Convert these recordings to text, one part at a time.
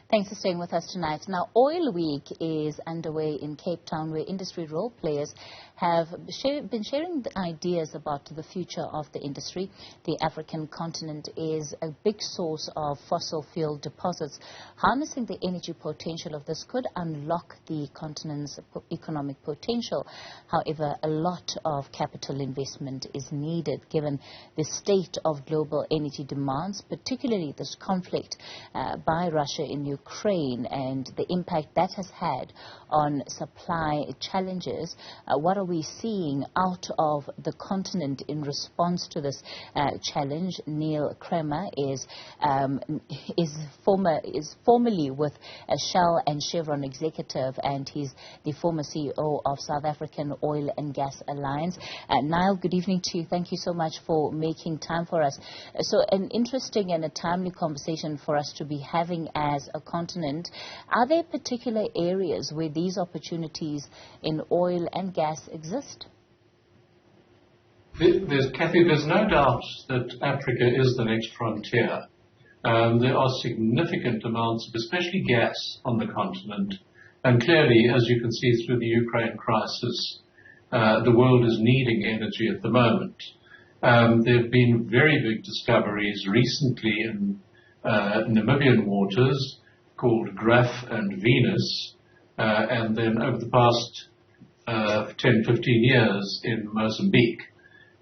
Thanks for staying with us tonight. Now, Oil Week is underway in Cape Town, where industry role players have been sharing ideas about the future of the industry. The African continent is a big source of fossil fuel deposits. Harnessing the energy potential of this could unlock the continent's economic potential. However, a lot of capital investment is needed given the state of global energy demands, particularly this conflict by Russia in Ukraine and the impact that has had on supply challenges. What are we seeing out of the continent in response to this challenge? Niall Kramer is formerly with Shell and Chevron executive, and he's the former CEO of South African Oil and Gas Alliance. Niall, good evening to you. Thank you so much for making time for us. So an interesting and a timely conversation for us to be having as a continent. Are there particular areas where these opportunities in oil and gas exist? Kathy, there's no doubt that Africa is the next frontier. There are significant amounts of especially gas on the continent. And clearly, as you can see through the Ukraine crisis, the world is needing energy at the moment. There have been very big discoveries recently in Namibian waters called Graf and Venus, and then over the past 10, 15 years in Mozambique.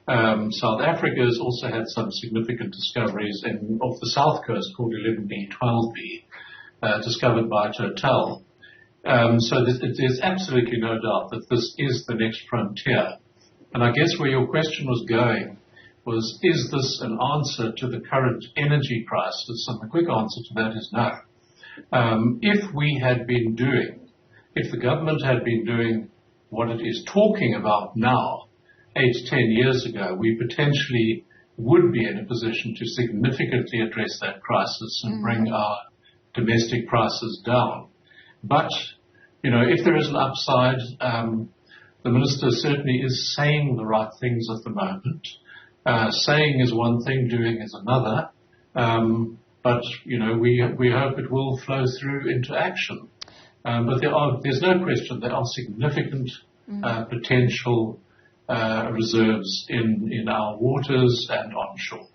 South Africa has also had some significant discoveries off the south coast called 11B, 12B, discovered by Total. So there's absolutely no doubt that this is the next frontier. And I guess where your question was going was, is this an answer to the current energy crisis? And the quick answer to that is no. If the government had been doing what it is talking about now, 8 to 10 years ago, we potentially would be in a position to significantly address that crisis and bring our domestic prices down. But, you know, if there is an upside, the minister certainly is saying the right things at the moment. Saying is one thing, doing is another. But, you know, we hope it will flow through into action. But there's no question there are significant potential reserves in our waters and onshore.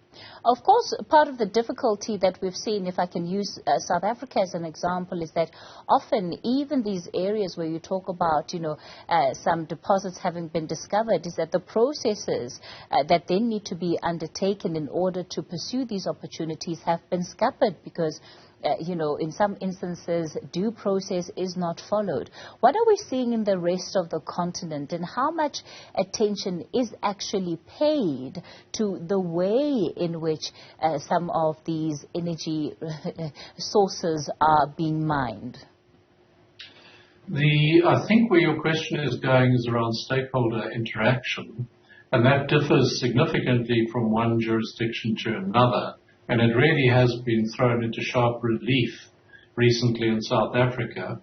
Of course, part of the difficulty that we've seen, if I can use South Africa as an example, is that often even these areas where you talk about, you know, some deposits having been discovered, is that the processes that then need to be undertaken in order to pursue these opportunities have been scuppered because you know, in some instances, due process is not followed. What are we seeing in the rest of the continent, and how much attention is actually paid to the way in which some of these energy sources are being mined? I think where your question is going is around stakeholder interaction, and that differs significantly from one jurisdiction to another. And it really has been thrown into sharp relief recently in South Africa.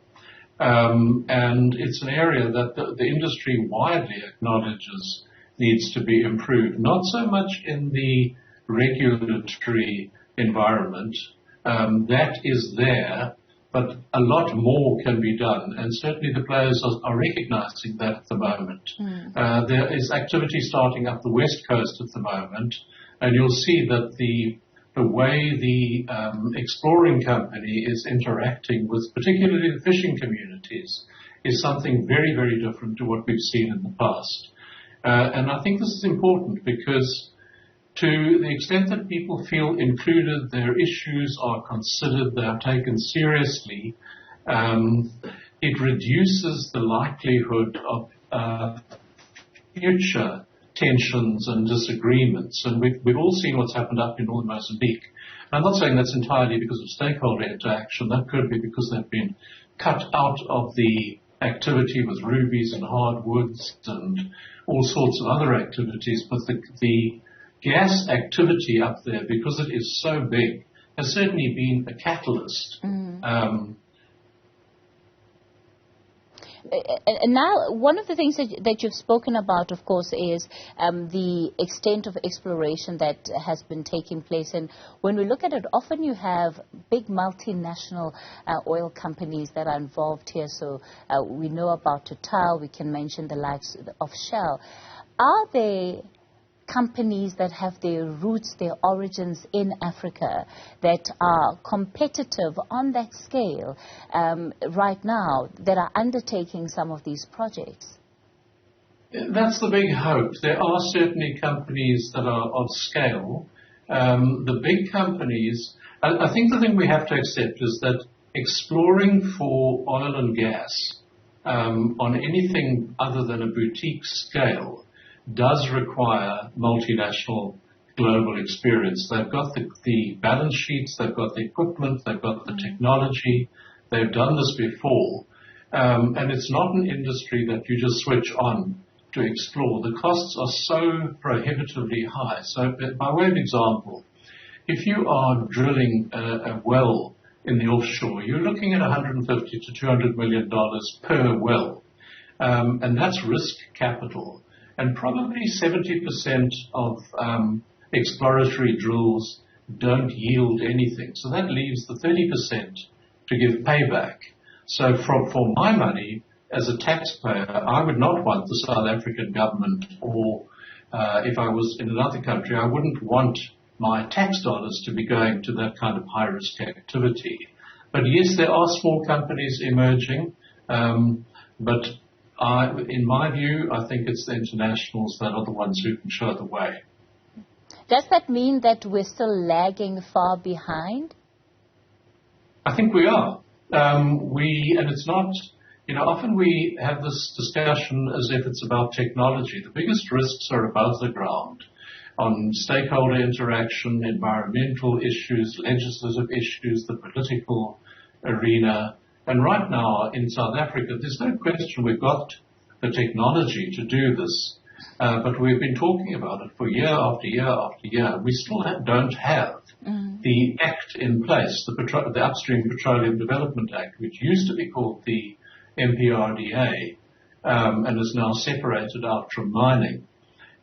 And it's an area that the industry widely acknowledges needs to be improved, not so much in the regulatory environment. That is there, but a lot more can be done. And certainly the players are recognizing that at the moment. There is activity starting up the west coast at the moment, and you'll see that the way the exploring company is interacting with particularly the fishing communities is something very, very different to what we've seen in the past. And I think this is important because to the extent that people feel included, their issues are considered, they are taken seriously, it reduces the likelihood of future tensions and disagreements. And we've all seen what's happened up in northern Mozambique. And I'm not saying that's entirely because of stakeholder interaction. That could be because they've been cut out of the activity with rubies and hardwoods and all sorts of other activities. But the gas activity up there, because it is so big, has certainly been a catalyst. And now, one of the things that you've spoken about, of course, is the extent of exploration that has been taking place. And when we look at it, often you have big multinational oil companies that are involved here. So we know about Total, we can mention the likes of Shell. Are they companies that have their roots, their origins in Africa, that are competitive on that scale right now, that are undertaking some of these projects? That's the big hope. There are certainly companies that are of scale. The big companies, I think the thing we have to accept is that exploring for oil and gas on anything other than a boutique scale does require multinational global experience. They've got the balance sheets, they've got the equipment, they've got the technology, they've done this before. And it's not an industry that you just switch on to explore. The costs are so prohibitively high. So by way of example, if you are drilling a well in the offshore, you're looking at $150 to $200 million per well. And that's risk capital. And probably 70% of exploratory drills don't yield anything. So that leaves the 30% to give payback. So for my money, as a taxpayer, I would not want the South African government, or if I was in another country, I wouldn't want my tax dollars to be going to that kind of high-risk activity. But yes, there are small companies emerging, but in my view, I think it's the internationals that are the ones who can show the way. Does that mean that we're still lagging far behind? I think we are. And it's not, often we have this discussion as if it's about technology. The biggest risks are above the ground on stakeholder interaction, environmental issues, legislative issues, the political arena. And right now in South Africa, there's no question we've got the technology to do this, but we've been talking about it for year after year after year. We still don't have the act in place, the Upstream Petroleum Development Act, which used to be called the MPRDA and is now separated out from mining.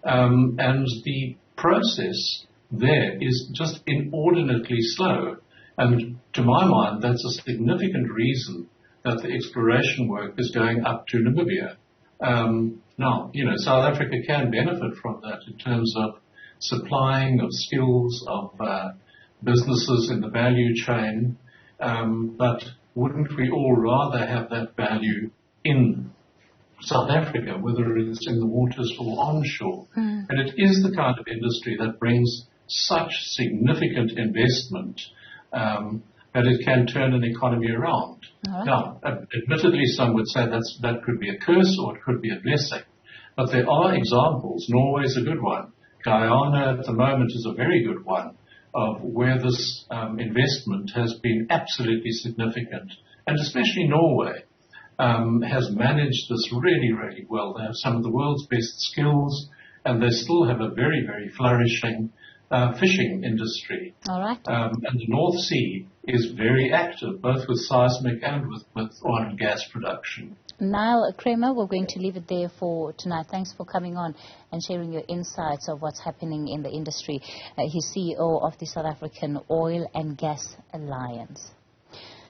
And the process there is just inordinately slow. And to my mind, that's a significant reason that the exploration work is going up to Namibia. Now, South Africa can benefit from that in terms of supplying of skills, of businesses in the value chain. But wouldn't we all rather have that value in South Africa, whether it's in the waters or onshore? And it is the kind of industry that brings such significant investment that it can turn an economy around. Right. Now, admittedly, some would say that could be a curse or it could be a blessing. But there are examples. Norway's a good one. Guyana at the moment is a very good one of where this investment has been absolutely significant. And especially Norway has managed this really, really well. They have some of the world's best skills, and they still have a very, very flourishing fishing industry. All right. And the North Sea is very active, both with seismic and with oil and gas production. Niall, Kramer, we're going to leave it there for tonight. Thanks for coming on and sharing your insights of what's happening in the industry. He's CEO of the South African Oil and Gas Alliance.